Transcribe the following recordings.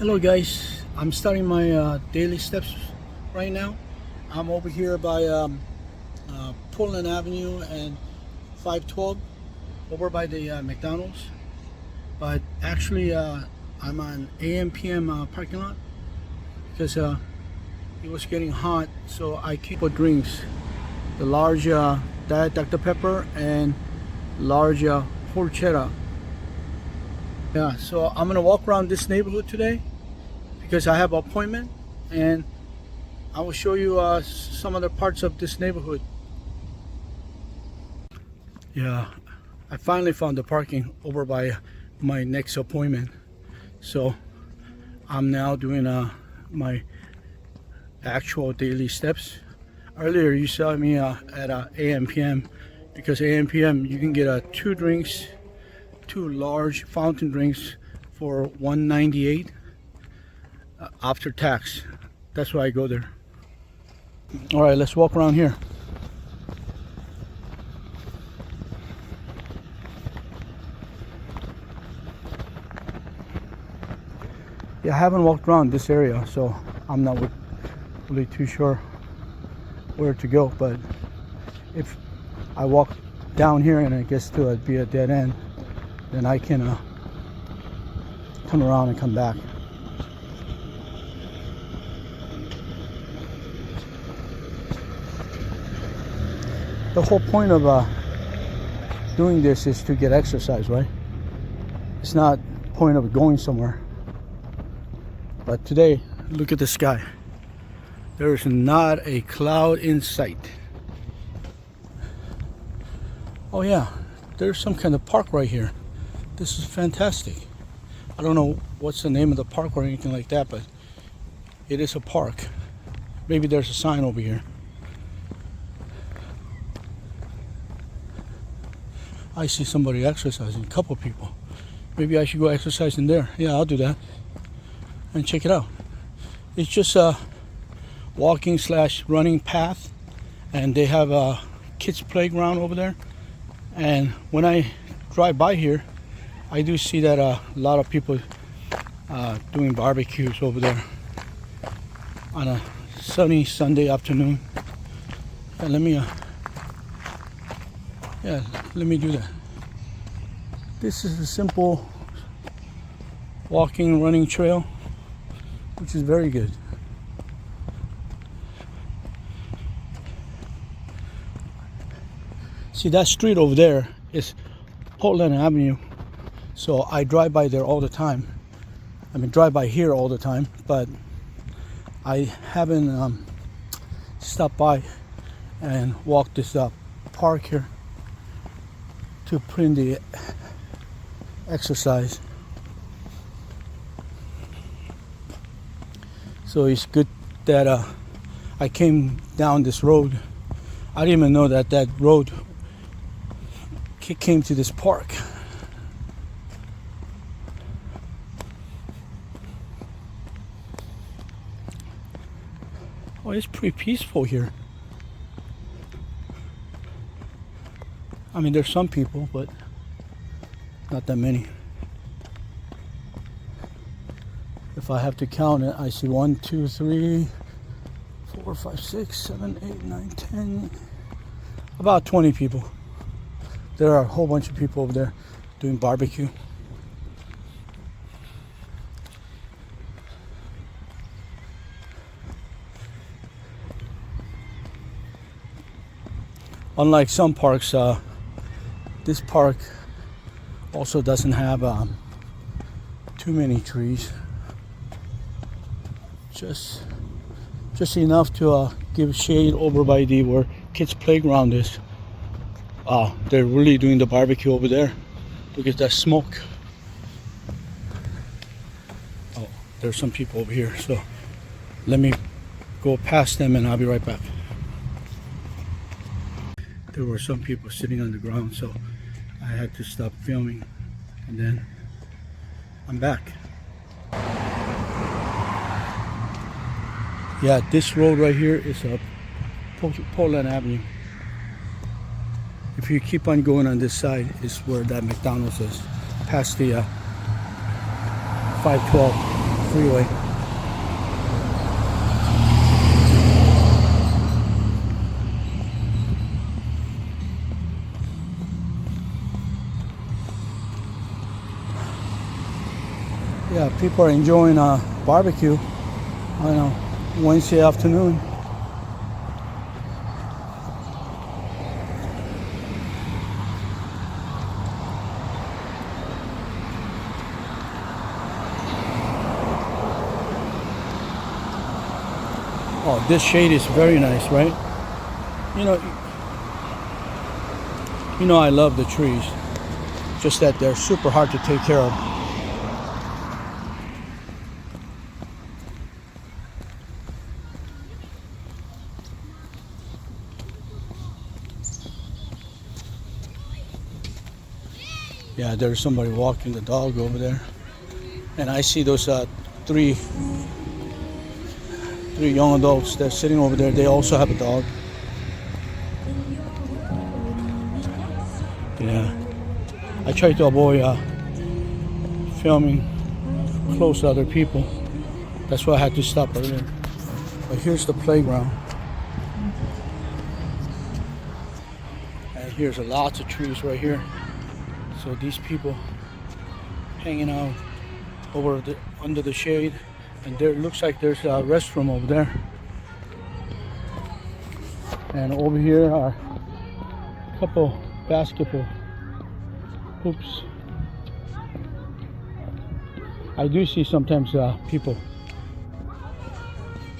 Hello guys, I'm starting my daily steps right now. I'm over here by Portland Avenue and 512 over by the McDonald's, but actually I'm on AM/PM parking lot because it was getting hot, so I keep for drinks, the large Diet Dr. Pepper and large horchata. Yeah, so I'm gonna walk around this neighborhood today because I have an appointment, and I will show you some other parts of this neighborhood. Yeah, I finally found the parking over by my next appointment, so I'm now doing my actual daily steps. Earlier you saw me at AM/PM because AM/PM you can get two large fountain drinks for $1.98 after tax. That's why I go there. All right, let's walk around here. Yeah, I haven't walked around this area, so I'm not really too sure where to go, but if I walk down here and it gets to be a dead end, then I can turn around and come back. The whole point of doing this is to get exercise, right? It's not the point of going somewhere. But today, look at the sky. There is not a cloud in sight. Oh yeah, there's some kind of park right here. This is fantastic. I don't know what's the name of the park or anything like that, but it is a park. Maybe there's a sign over here. I see somebody exercising, a couple people. Maybe I should go exercise in there. Yeah, I'll do that. And check it out. It's just a walking/running path, and they have a kids playground over there. And when I drive by here, I do see that a lot of people doing barbecues over there on a sunny Sunday afternoon. And let me do that. This is a simple walking, running trail, which is very good. See, that street over there is Portland Avenue, so I drive by there all the time. I mean, drive by here all the time, but I haven't stopped by and walked this park here to put in the exercise. So it's good that I came down this road. I didn't even know that road came to this park. Oh, it's pretty peaceful here. I mean, there's some people, but not that many. If I have to count it, I see 1, 2, 3, 4, 5, 6, 7, 8, 9, 10, about 20 people. There are a whole bunch of people over there doing barbecue. Unlike some parks, this park also doesn't have too many trees. Just enough to give shade over by where kids' playground is. They're really doing the barbecue over there. Look at that smoke. Oh, there's some people over here, so let me go past them and I'll be right back. There were some people sitting on the ground, so I had to stop filming, and then I'm back. Yeah, this road right here is Portland Avenue. If you keep on going on this side, is where that McDonald's is, past the 512 freeway. Yeah, people are enjoying barbecue on a Wednesday afternoon. Oh, this shade is very nice, right? You know, I love the trees. Just that they're super hard to take care of. Yeah, there's somebody walking the dog over there, and I see those three young adults that's sitting over there. They also have a dog. Yeah, I try to avoid filming close to other people. That's why I had to stop earlier. But here's the playground, and here's lots of trees right here. So these people hanging out over under the shade, and there looks like there's a restroom over there. And over here are a couple basketball hoops. I do see sometimes people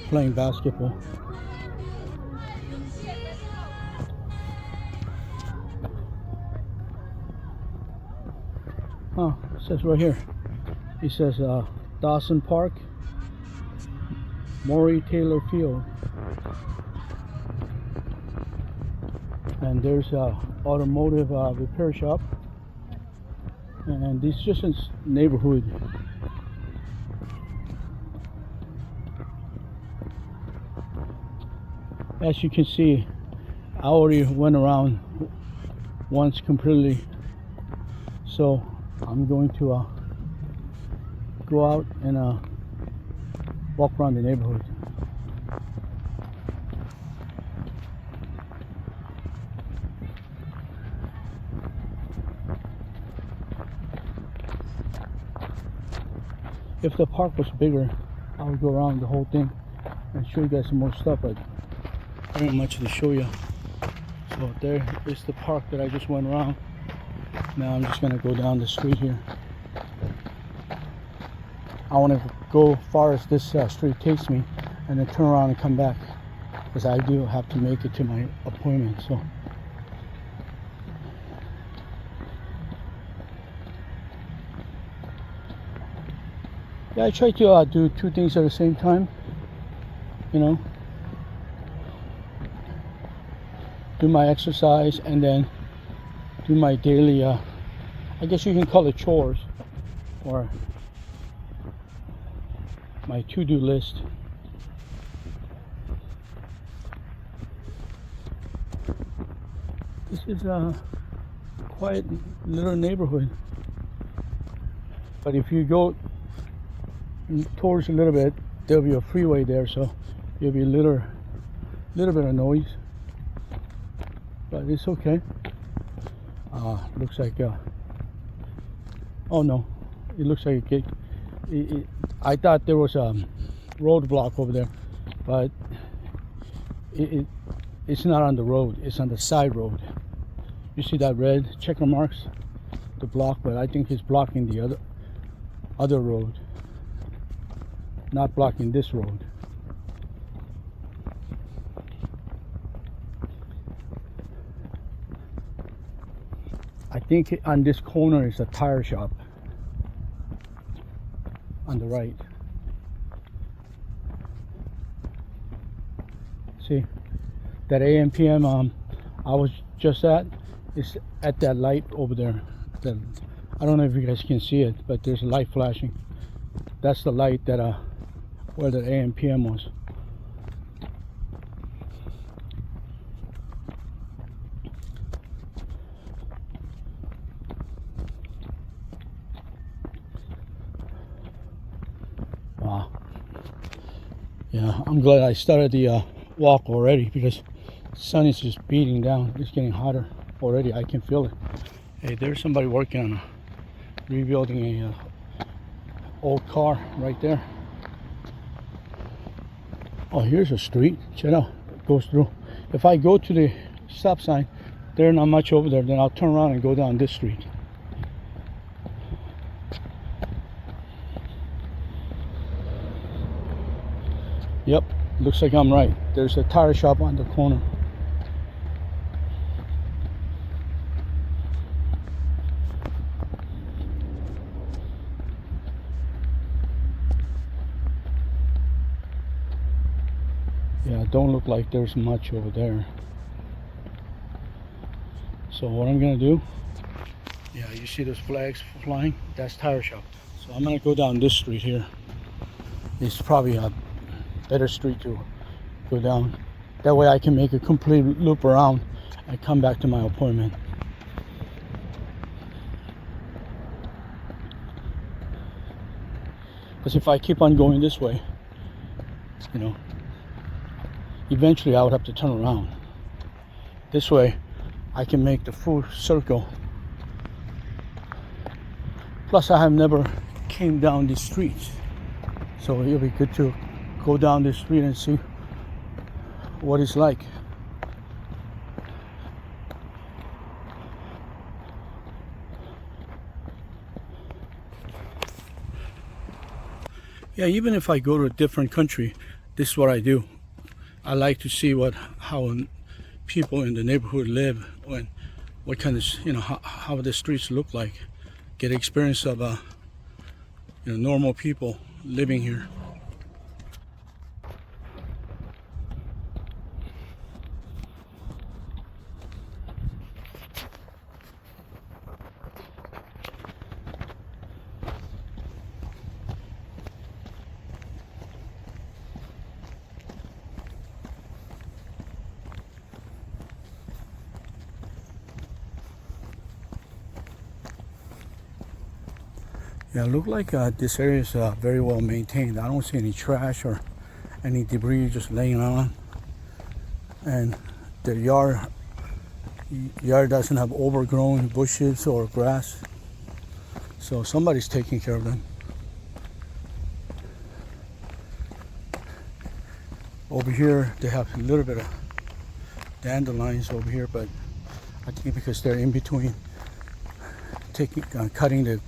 playing basketball. Oh, it says right here. It says Dawson Park, Maury Taylor Field. And there's a automotive repair shop. And this is just a neighborhood. As you can see, I already went around once completely. So I'm going to go out and walk around the neighborhood. If the park was bigger, I would go around the whole thing and show you guys some more stuff, but there ain't much to show you. So there is the park that I just went around. Now I'm just gonna go down the street here. I want to go far as this street takes me, and then turn around and come back, because I do have to make it to my appointment. So yeah, I try to do two things at the same time, you know, do my exercise and then do my daily I guess you can call it chores, or my to-do list. This is a quiet little neighborhood, but if you go towards a little bit, there'll be a freeway there, so there'll be a little bit of noise, but it's okay. Looks like oh no, it looks like I thought there was a roadblock over there, but it's not on the road, it's on the side road. You see that red checker marks, the block, but I think it's blocking the other road, not blocking this road. I think on this corner is a tire shop on the right. See that AM PM I was just at is at that light over there. I don't know if you guys can see it, but there's a light flashing. That's the light that where the AM PM was. Yeah, I'm glad I started the walk already because the sun is just beating down. It's getting hotter already. I can feel it. Hey, there's somebody working on rebuilding a old car right there. Oh, here's a street. Check out. It goes through. If I go to the stop sign, there's not much over there. Then I'll turn around and go down this street. Yep, looks like I'm right. There's a tire shop on the corner. Yeah, don't look like there's much over there. So what I'm gonna do, yeah, you see those flags flying? That's tire shop. So I'm gonna go down this street here. It's probably a better street to go down. That way I can make a complete loop around and come back to my appointment. Because if I keep on going this way, you know, eventually I would have to turn around. This way I can make the full circle. Plus I have never came down these streets, so it'll be good to go down this street and see what it's like. Yeah, even if I go to a different country, this is what I do. I like to see how people in the neighborhood live, and what kind of, how the streets look like. Get experience of normal people living here. Yeah, look like this area is very well maintained. I don't see any trash or any debris just laying around, and the yard doesn't have overgrown bushes or grass, so somebody's taking care of them. Over here they have a little bit of dandelions over here, but I think because they're in between cutting the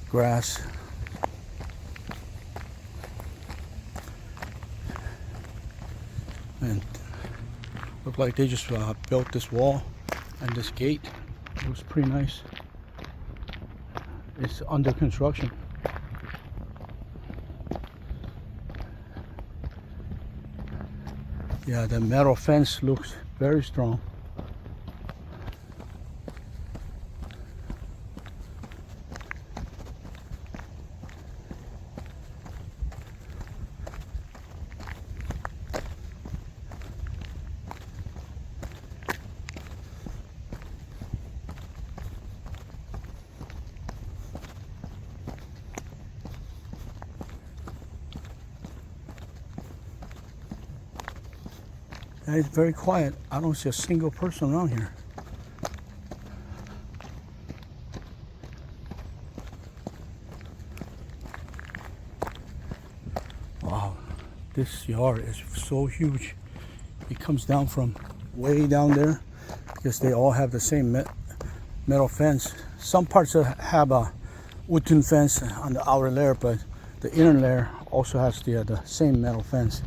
grass. And look like they just built this wall and this gate. It looks pretty nice. It's under construction. Yeah, the metal fence looks very strong. And it's very quiet. I don't see a single person around here. Wow, this yard is so huge. It comes down from way down there because they all have the same metal fence. Some parts have a wooden fence on the outer layer, but the inner layer also has the same metal fence.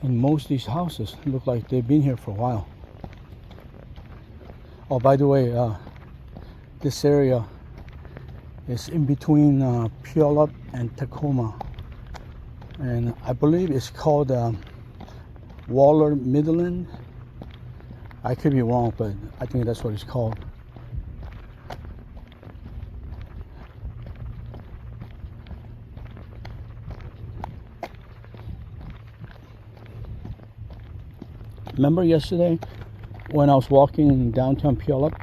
And most of these houses look like they've been here for a while. Oh, by the way, this area is in between Puyallup and Tacoma, and I believe it's called Waller Midland. I could be wrong, but I think that's what it's called. Remember yesterday when I was walking in downtown Puyallup?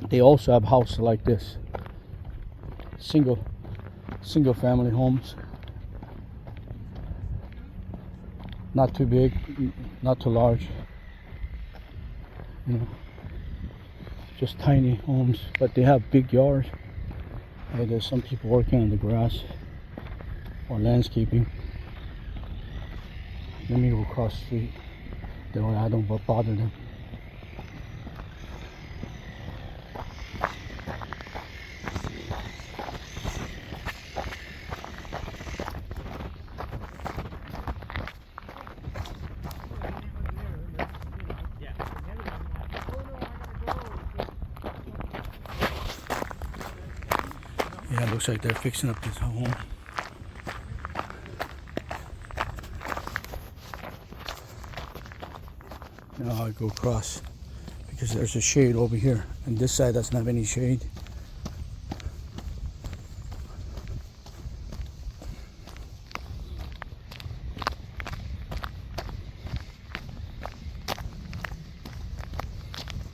They also have houses like this, single family homes. Not too big, not too large, you know, just tiny homes, but they have big yards. And there's some people working on the grass or landscaping. Let me go across the street, that way I don't bother them. Yeah, it looks like they're fixing up this home. Now I go across because there's a shade over here, and this side doesn't have any shade.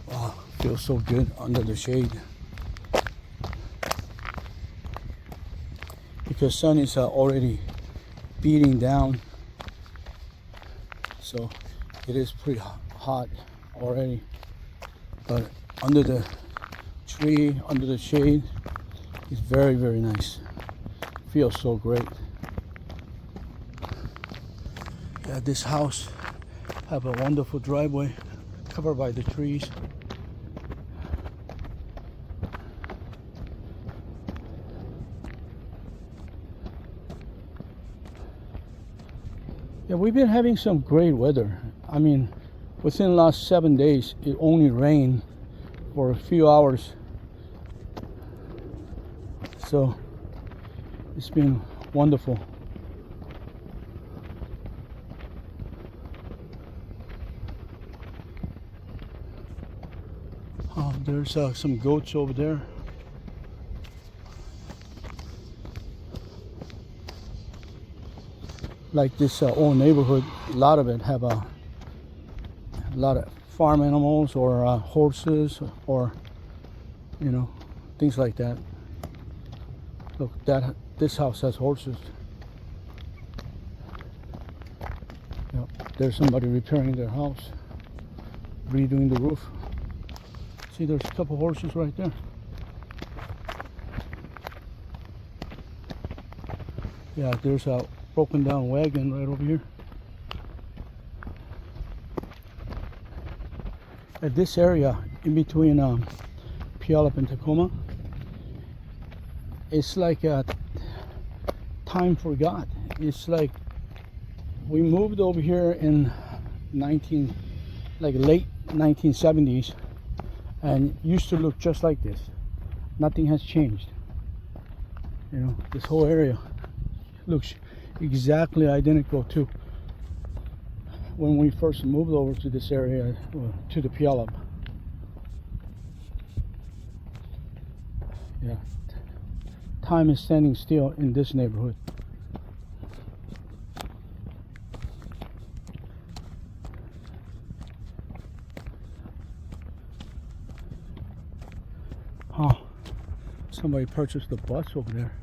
Wow, feels so good under the shade. Because sun is already beating down, so it is pretty hot already, but under the tree, under the shade, it's very, very nice. Feels so great. Yeah, this house have a wonderful driveway covered by the trees. Yeah, we've been having some great weather. I mean, within the last 7 days, it only rained for a few hours. So it's been wonderful. Oh, there's some goats over there. Like this old neighborhood, a lot of it have a lot of farm animals or horses or, you know, things like that. Look, this house has horses. Yep, there's somebody repairing their house, redoing the roof. See, there's a couple horses right there. Yeah, there's a broken down wagon right over here. At this area in between Puyallup and Tacoma, it's like time forgot. It's like we moved over here in late 1970s, and used to look just like this. Nothing has changed. You know, this whole area looks exactly identical to when we first moved over to this area, to the Puyallup. Yeah, time is standing still in this neighborhood. Oh, somebody purchased a bus over there,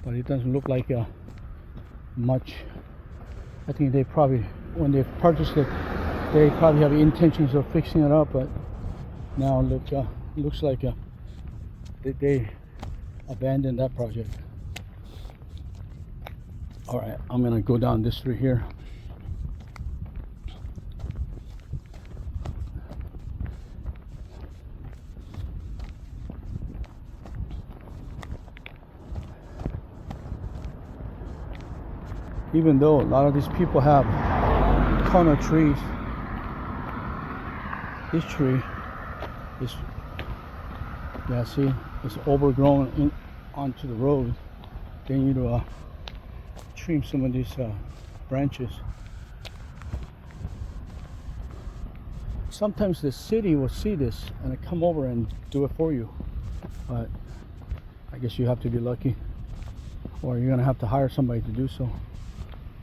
but it doesn't look like much. I think they probably, when they purchased it, they probably have intentions of fixing it up, but now look, looks like they abandoned that project. All right, I'm gonna go down this street here. Even though a lot of these people have a ton of trees, this tree is, yeah, see, it's overgrown onto the road. They need to trim some of these branches. Sometimes the city will see this and they come over and do it for you, but I guess you have to be lucky, or you're gonna have to hire somebody to do so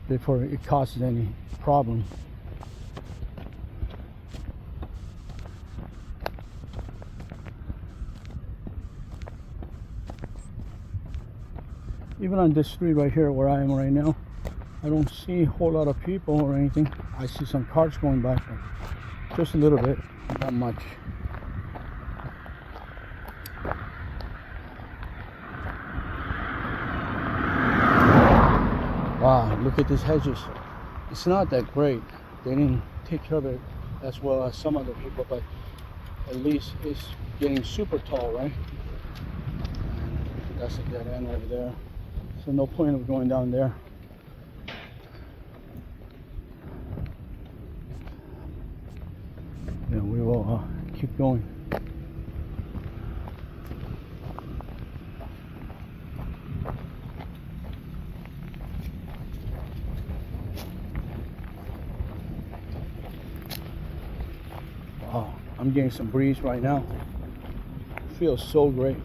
before it causes any problem. Even on this street right here where I am right now, I don't see a whole lot of people or anything. I see some cars going by, just a little bit, not much. Wow, look at these hedges. It's not that great. They didn't take care of it as well as some other people, but at least it's getting super tall, right? And that's a dead end over there. So no point of going down there. Yeah, we will keep going. Wow, I'm getting some breeze right now. Feels so great.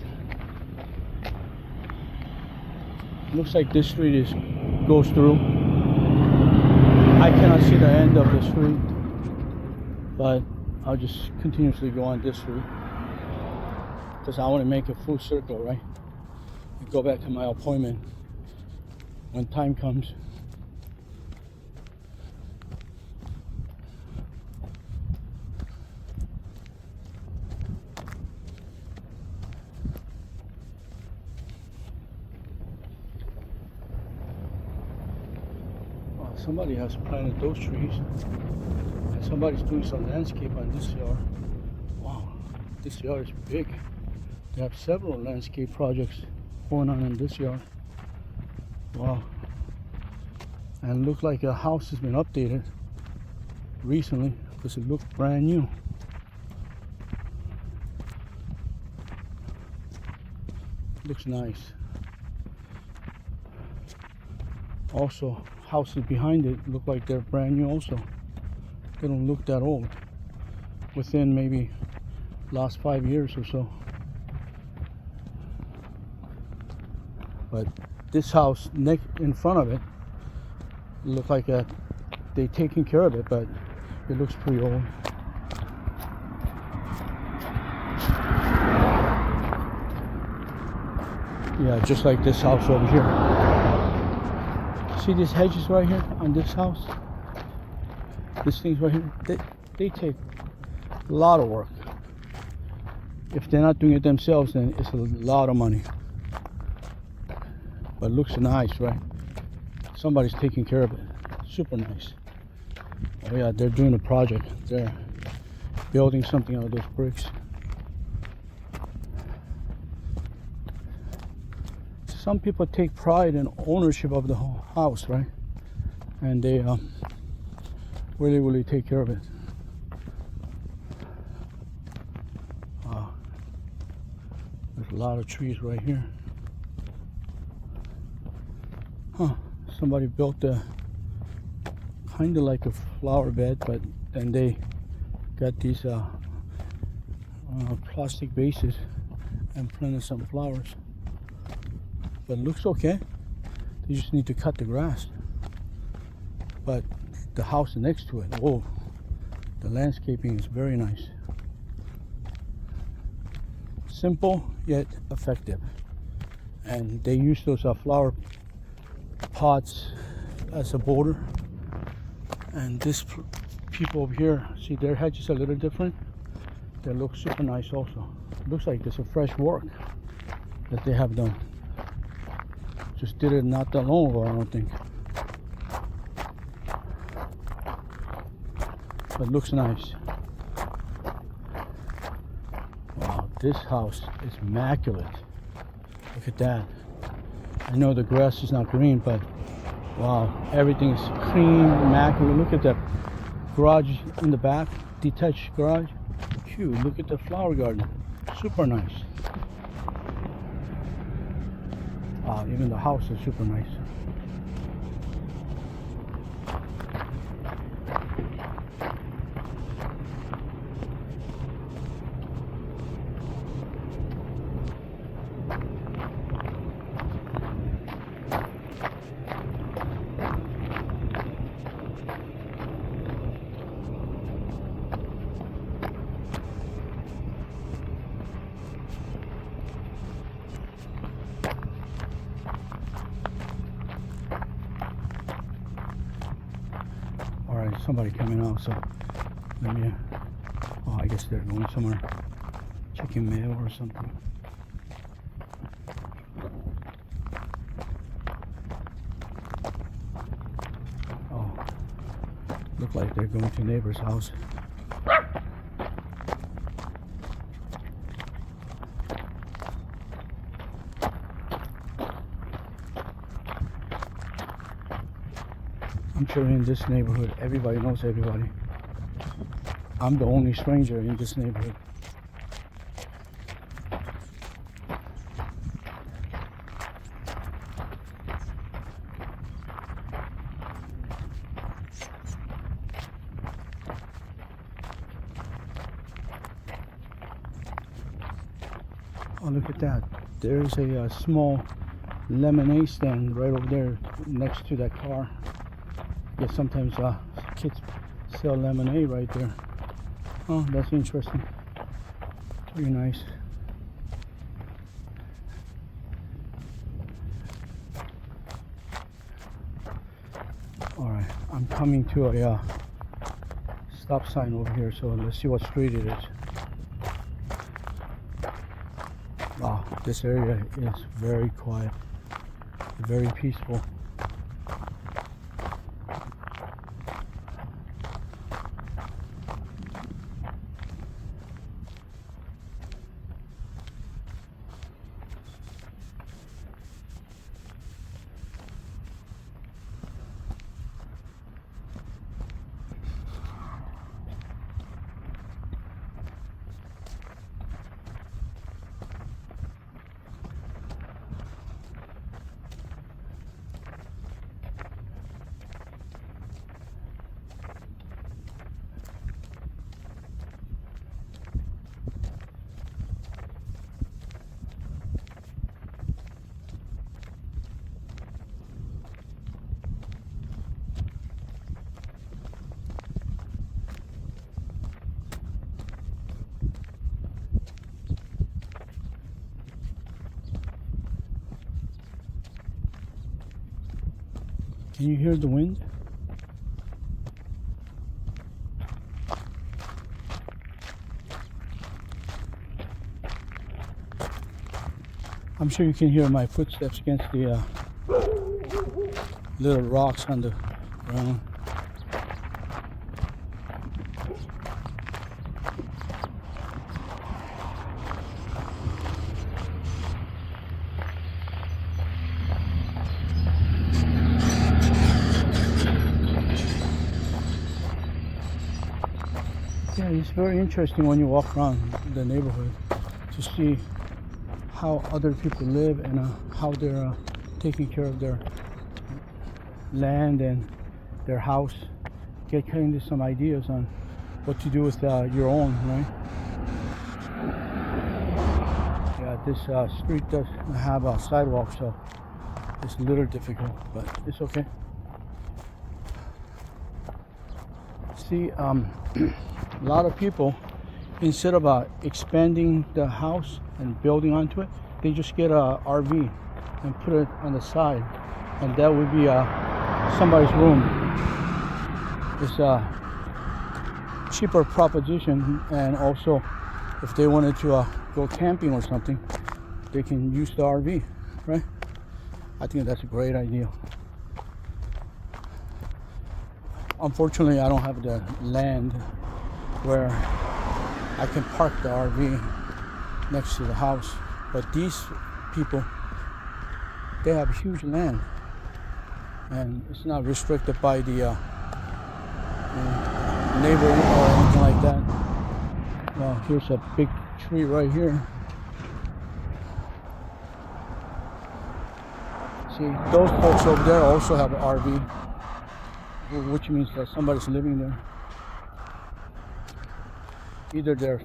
Looks like this street goes through. I cannot see the end of the street, but I'll just continuously go on this street because I want to make a full circle, right? And go back to my appointment when time comes. Wow, somebody has planted those trees. And somebody's doing some landscape on this yard. Wow, this yard is big. They have several landscape projects going on in this yard. Wow. And it looks like a house has been updated recently because it looked brand new. Looks nice. Also, houses behind it look like they're brand new also. They don't look that old. Within maybe last 5 years or so. But this house in front of it looked like they taking care of it, but it looks pretty old. Yeah, just like this house over here. See these hedges right here on this house? These things right here, they take a lot of work. If they're not doing it themselves, then it's a lot of money. But it looks nice, right? Somebody's taking care of it. Super nice. Oh yeah, they're doing a project. They're building something out of those bricks. Some people take pride in ownership of the whole house, right? And they really take care of it. There's a lot of trees right here. Huh, somebody built a kind of like a flower bed, but then they got these plastic bases and planted some flowers. But it looks okay. They just need to cut the grass. But the house next to it, oh, the landscaping is very nice. Simple yet effective. And they use those flower pots as a border. And this people over here, see their hedges a little different. They look super nice also. Looks like there's a fresh work that they have done. Just did it not that long ago, I don't think. But it looks nice. Wow, this house is immaculate. Look at that. I know the grass is not green, but wow, everything is clean, immaculate. Look at that garage in the back, detached garage. Cute. Look at the flower garden. Super nice. Wow, even the house is super nice. somebody coming out, so let me, oh, I guess they're going somewhere, checking mail or something. Oh, look like they're going to neighbor's house. I'm sure in this neighborhood, everybody knows everybody. I'm the only stranger in this neighborhood. Oh, look at that. There's a small lemonade stand right over there next to that car. Yeah, sometimes kids sell lemonade right there. Oh, that's interesting. Pretty nice. Alright, I'm coming to a stop sign over here, so let's see what street it is. Wow, this area is very quiet, very peaceful. Can you hear the wind? I'm sure you can hear my footsteps against the little rocks on the ground. Yeah, it's very interesting when you walk around the neighborhood to see how other people live and how they're taking care of their land and their house. Get kind of some ideas on what to do with your own, right? Yeah, this street doesn't have a sidewalk, so it's a little difficult, but it's okay. See, a lot of people, instead of expanding the house and building onto it, they just get a RV and put it on the side, and that would be somebody's room. It's a cheaper proposition, and also if they wanted to go camping or something, they can use the RV, right? I think that's a great idea. Unfortunately, I don't have the land where I can park the RV next to the house, but these people, they have huge land, and it's not restricted by the neighborhood or anything like that. Well, here's a big tree right here. See, those folks over there also have an RV, which means that somebody's living there. Either their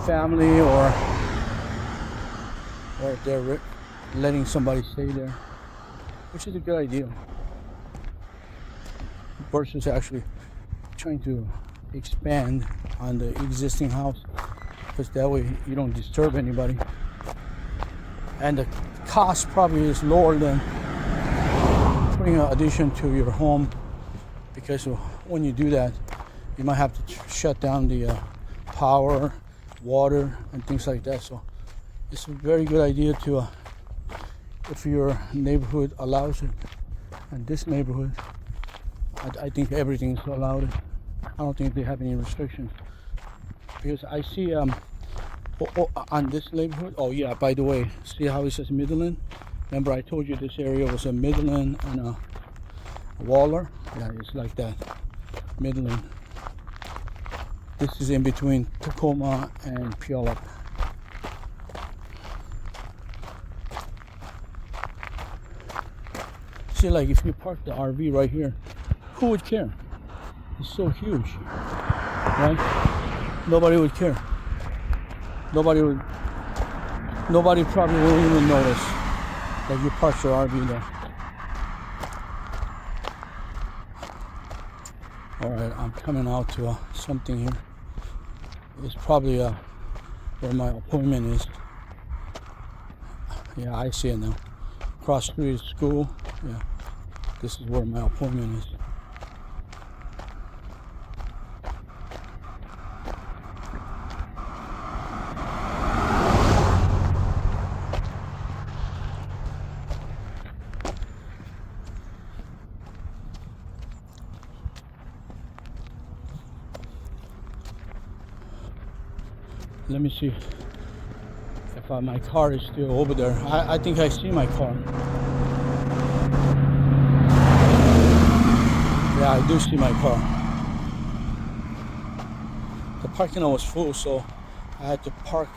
family or they're letting somebody stay there, which is a good idea versus actually trying to expand on the existing house, because that way you don't disturb anybody, and the cost probably is lower than putting an addition to your home, because when you do that, you might have to shut down the power, water, and things like that. So it's a very good idea to, if your neighborhood allows it, and this neighborhood, I think everything's allowed. I don't think they have any restrictions, because I see on this neighborhood. Oh yeah, by the way, see how it says Midland? Remember I told you this area was a Midland and a Waller? Yeah, it's like that. Midland. This is in between Tacoma and Puyallup. See, like if you park the RV right here, who would care? It's so huge, right? Nobody would care. Nobody probably won't even notice that you parked your RV there. All right, I'm coming out to something here. It's probably where my appointment is. Yeah, I see it now. Cross street is school. Yeah, this is where my appointment is. Let me see if my car is still over there. I think I see my car. Yeah, I do see my car. The parking lot was full, so I had to park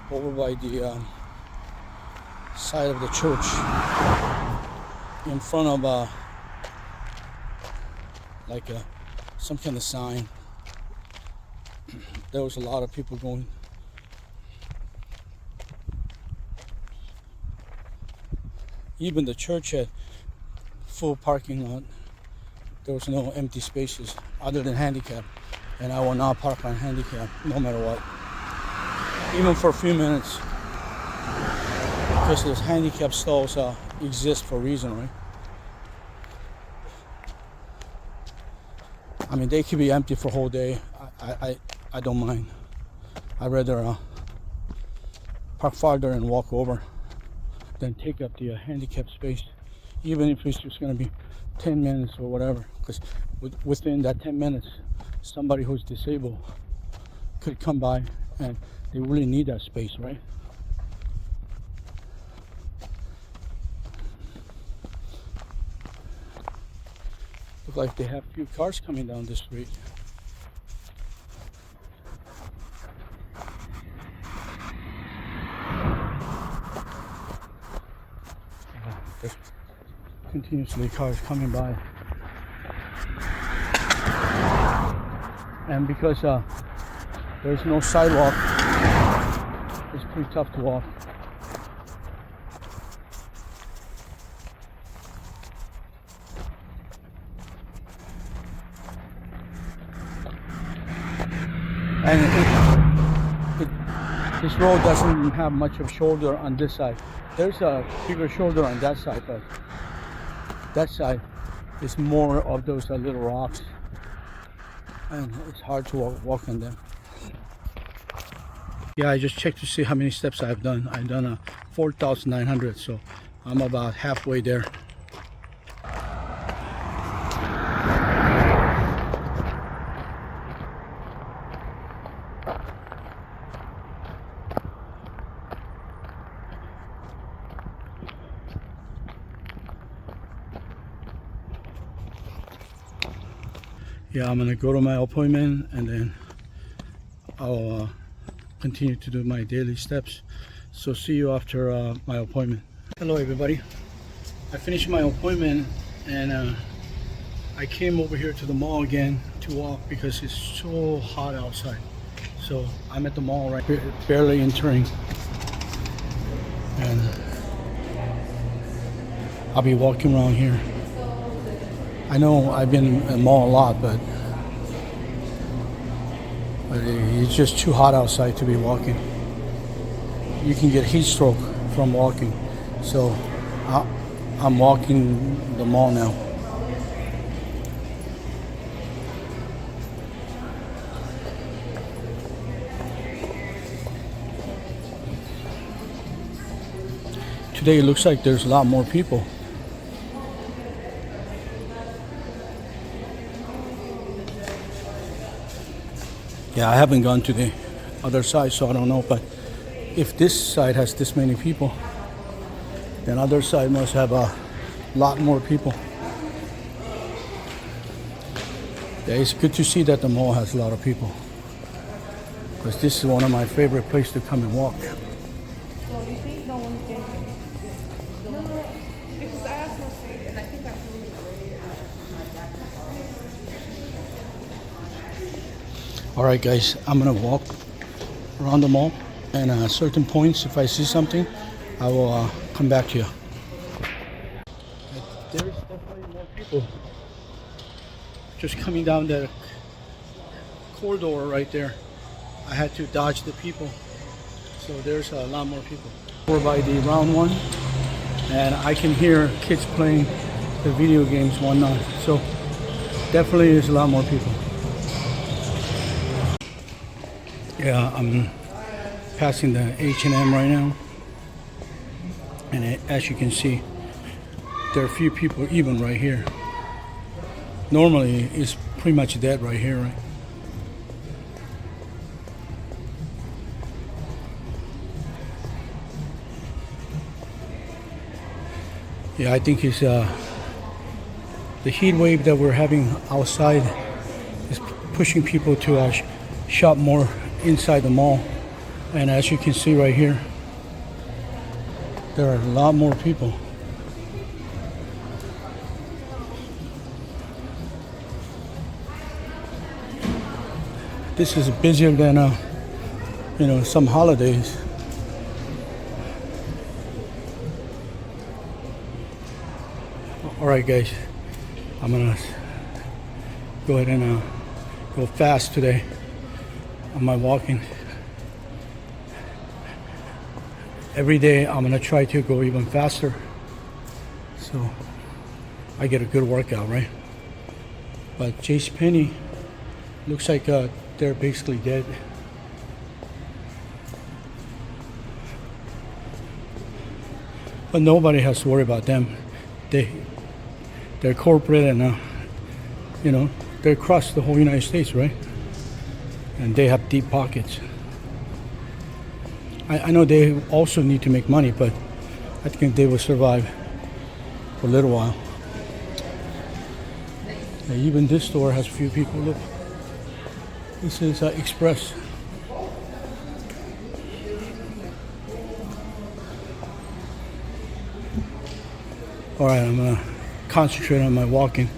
over by the side of the church in front of like some kind of sign. There was a lot of people going. Even the church had full parking lot. There was no empty spaces other than handicap, and I will not park on handicap no matter what, even for a few minutes, because those handicap stalls exist for a reason, right? I mean, they could be empty for a whole day. I don't mind. I'd rather park farther and walk over than take up the handicap space, even if it's just going to be 10 minutes or whatever, because within that 10 minutes, somebody who's disabled could come by and they really need that space, right? Look like they have a few cars coming down the street. There's continuously cars coming by, and because there's no sidewalk, it's pretty tough to walk. And this road doesn't have much of a shoulder on this side. There's a bigger shoulder on that side, but that side is more of those little rocks, and it's hard to walk on them. Yeah, I just checked to see how many steps I've done. I've done 4,900, so I'm about halfway there. Yeah, I'm gonna go to my appointment and then I'll continue to do my daily steps. So see you after my appointment. Hello everybody. I finished my appointment and I came over here to the mall again to walk because it's so hot outside. So I'm at the mall right here, barely entering, and I'll be walking around here. I know I've been in the mall a lot, but it's just too hot outside to be walking. You can get heat stroke from walking. So I'm walking the mall now. today it looks like there's a lot more people. Yeah, I haven't gone to the other side, so I don't know, but if this side has this many people, then other side must have a lot more people. Yeah, it's good to see that the mall has a lot of people, because this is one of my favorite places to come and walk. So you think no one can? No, because I also see, and I think I flew All right, guys, I'm gonna walk around the mall, and at certain points, if I see something, I will come back to you. There's definitely more people just coming down the corridor right there. I had to dodge the people, so there's a lot more people. We're by the round one, and I can hear kids playing the video games one night, so definitely there's a lot more people. Yeah, I'm passing the H&M right now, and as you can see, there are a few people even right here. Normally it's pretty much dead right here, right? Yeah, I think it's the heat wave that we're having outside is pushing people to shop more inside the mall. And as you can see right here, there are a lot more people. This is busier than some holidays. All right, guys, I'm gonna go ahead and go fast today on my walking. Every day I'm gonna try to go even faster, so I get a good workout, right? But JCPenney looks like they're basically dead. But nobody has to worry about them. They're corporate, and they're across the whole United States, right? And they have deep pockets. I know they also need to make money, but I think they will survive for a little while. And even this store has a few people. Look, this is Express. All right, I'm gonna concentrate on my walking,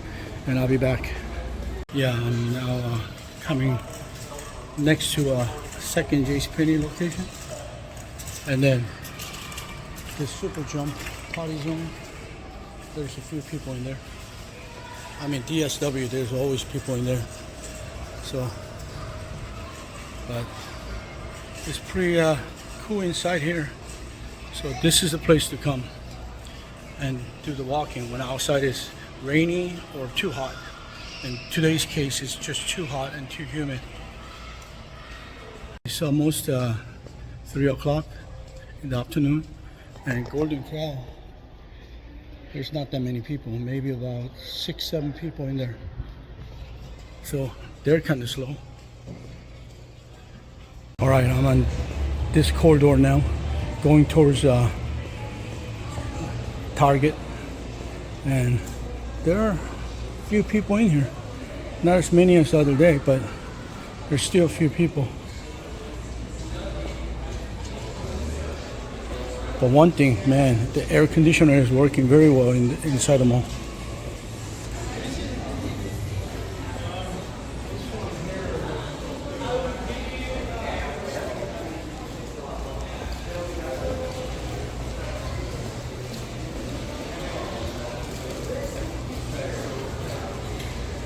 and I'll be back. Yeah, I'm now coming next to a second JCPenney location, and then this Super Jump party zone. There's a few people in there. I mean DSW. There's always people in there. So, but it's pretty cool inside here. So this is the place to come and do the walking when outside is rainy or too hot. In today's case, it's just too hot and too humid. It's almost 3 o'clock in the afternoon, and Golden Corral, there's not that many people, maybe about 6-7 people in there. So they're kind of slow. All right, I'm on this corridor now, going towards Target, and there are a few people in here. Not as many as the other day, but there's still a few people. But one thing, man, the air conditioner is working very well inside the mall.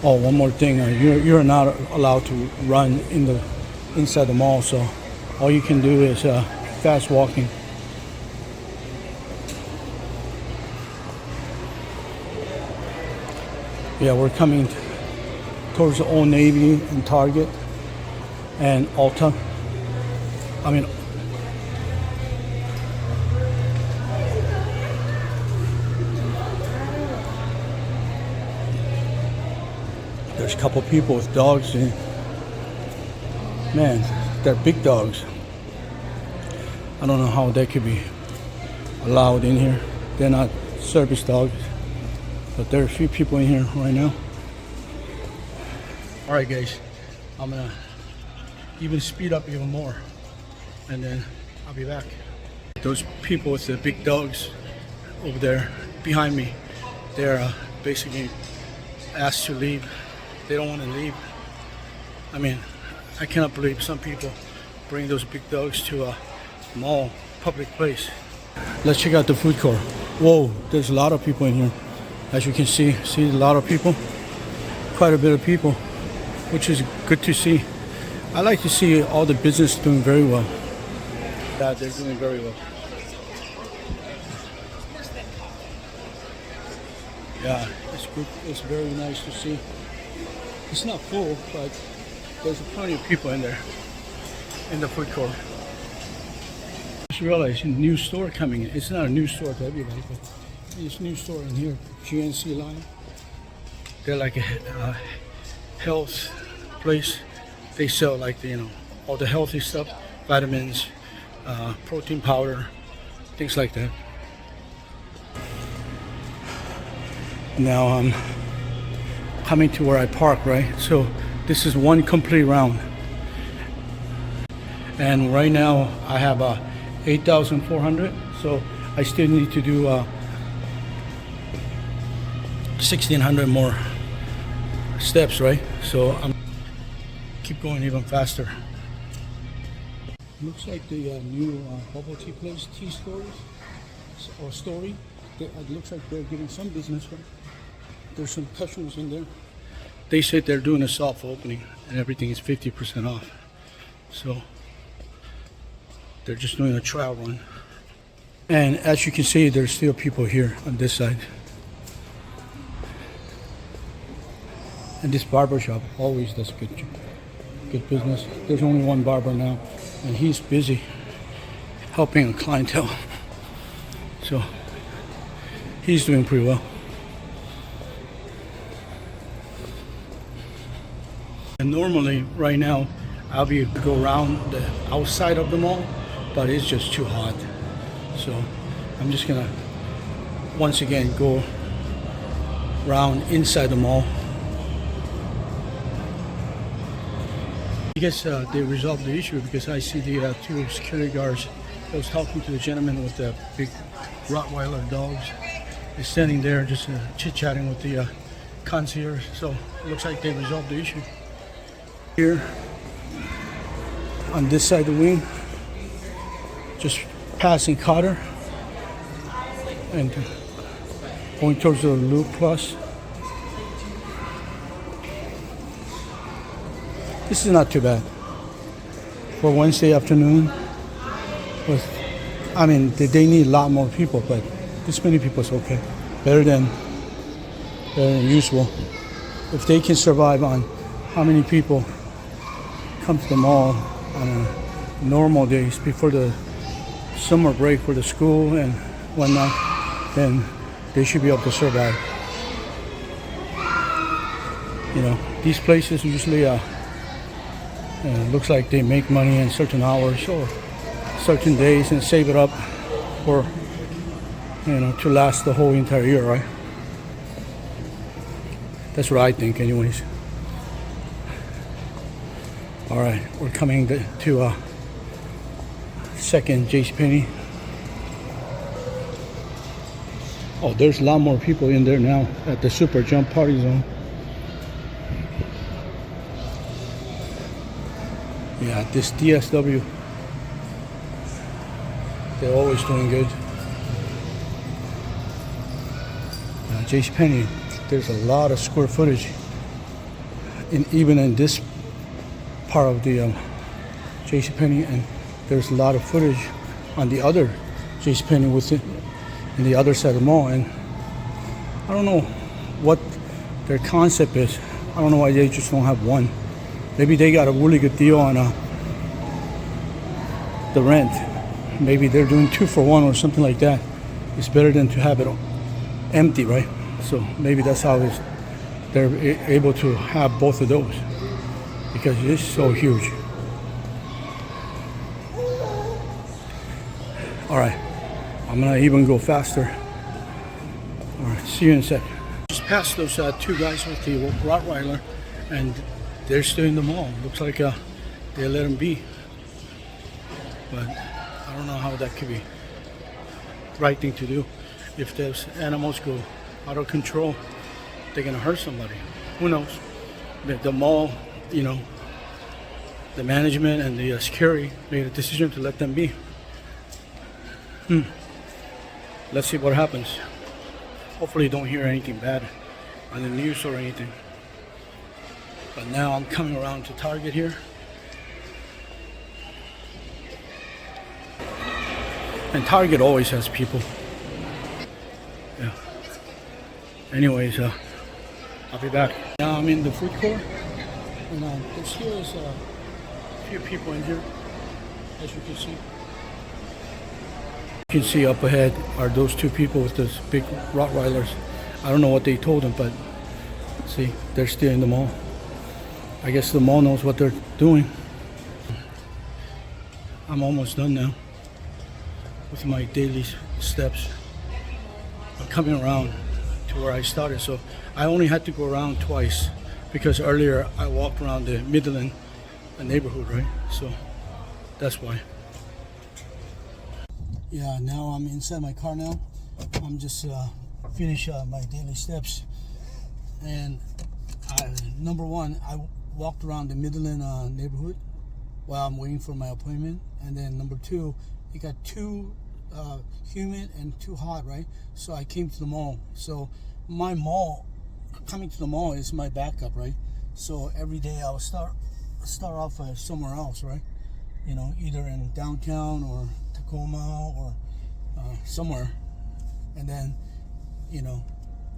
Oh, one more thing, you're not allowed to run inside the mall, so all you can do is fast walking. Yeah, we're coming towards the Old Navy and Target and Ulta. There's a couple people with dogs, and man, they're big dogs. I don't know how they could be allowed in here. They're not service dogs, but there are a few people in here right now. All right, guys, I'm gonna even speed up even more, and then I'll be back. Those people with the big dogs over there behind me, they're basically asked to leave. They don't want to leave. I mean, I cannot believe some people bring those big dogs to a mall, public place. Let's check out the food court. Whoa, there's a lot of people in here. As you can see a lot of people. Quite a bit of people, which is good to see. I like to see all the business doing very well. Yeah, they're doing very well. Yeah, it's good. It's very nice to see. It's not full, but there's plenty of people in there, in the food court. I just realized a new store coming in. It's not a new store to everybody, but it's a new store in here, GNC line. They're like a health place. They sell like all the healthy stuff, vitamins, protein powder, things like that. Now I'm coming to where I park, right? So this is one complete round, and right now I have 8,400. So I still need to do 1,600 more steps, right? So I'm keep going even faster. Looks like the new bubble tea place, Tea Stories or Story. It looks like they're getting some business, right? There's some customers in there. They said they're doing a soft opening and everything is 50% off. So they're just doing a trial run. And as you can see, there's still people here on this side. And this barber shop always does good business. There's only one barber now, and he's busy helping a clientele. So he's doing pretty well. And normally, right now, I'll be go around the outside of the mall, but it's just too hot. So I'm just gonna once again go around inside the mall. I guess they resolved the issue because I see the two security guards. I was talking to the gentleman with the big Rottweiler dogs. He's standing there just chit-chatting with the concierge. So it looks like they resolved the issue. Here on this side of the wing, just passing Cotter and going towards the Loop Plus. This is not too bad for Wednesday afternoon. I mean, they need a lot more people, but this many people is okay. Better than usual. If they can survive on how many people come to the mall on a normal days before the summer break for the school and whatnot, then they should be able to survive. You know, these places usually looks like they make money in certain hours or certain days and save it up for, to last the whole entire year, right? That's what I think anyways. All right, we're coming to second JCPenney. Oh, there's a lot more people in there now at the Super Jump Party Zone. Yeah, this DSW, they're always doing good. JCPenney, there's a lot of square footage, even in this part of the JCPenney, and there's a lot of footage on the other JCPenney with it in the other side of the mall. And I don't know what their concept is. I don't know why they just don't have one. Maybe they got a really good deal on the rent. Maybe they're doing 2 for 1 or something like that. It's better than to have it empty, right? So maybe that's how they're able to have both of those because it's so huge. All right, I'm gonna even go faster. All right, see you in a sec. Just passed those two guys with the Rottweiler, and they're still in the mall. Looks like they let them be, but I don't know how that could be the right thing to do. If those animals go out of control, they're gonna hurt somebody. Who knows? But the mall, you know, the management and the security made a decision to let them be. Let's see what happens. Hopefully don't hear anything bad on the news or anything. But now I'm coming around to Target here. And Target always has people. Yeah. Anyways, I'll be back. Now I'm in the food court. And there still is a few people in here, as you can see. You can see up ahead are those two people with those big Rottweilers. I don't know what they told them, but see, they're still in the mall. I guess the mall knows what they're doing. I'm almost done now with my daily steps. I'm coming around to where I started, so I only had to go around twice because earlier I walked around the Midland Neighborhood, right? So that's why. Yeah, now I'm inside my car now. I'm just finish my daily steps, and number one, I walked around the Midland Neighborhood while I'm waiting for my appointment, and then number two, it got too humid and too hot, right? So I came to the mall. So my mall, coming to the mall is my backup, right? So every day I'll start off somewhere else, right? You know, either in downtown or Tacoma or somewhere, and then, you know,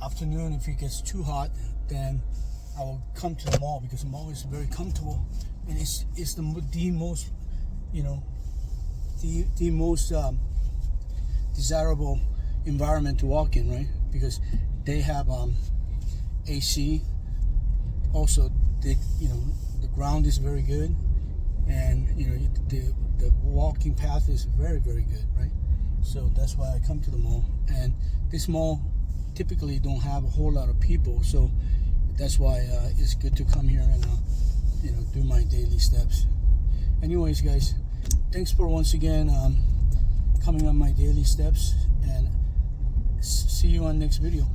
afternoon, if it gets too hot, then I will come to the mall because the mall is very comfortable, and it's the most, you know, the most desirable environment to walk in, right? Because they have AC. Also, you know, the ground is very good, and you know the walking path is very, very good, right? So that's why I come to the mall, and this mall typically don't have a whole lot of people, so that's why it's good to come here and you know, do my daily steps. Anyways, guys, thanks for once again coming on my daily steps, and see you on next video.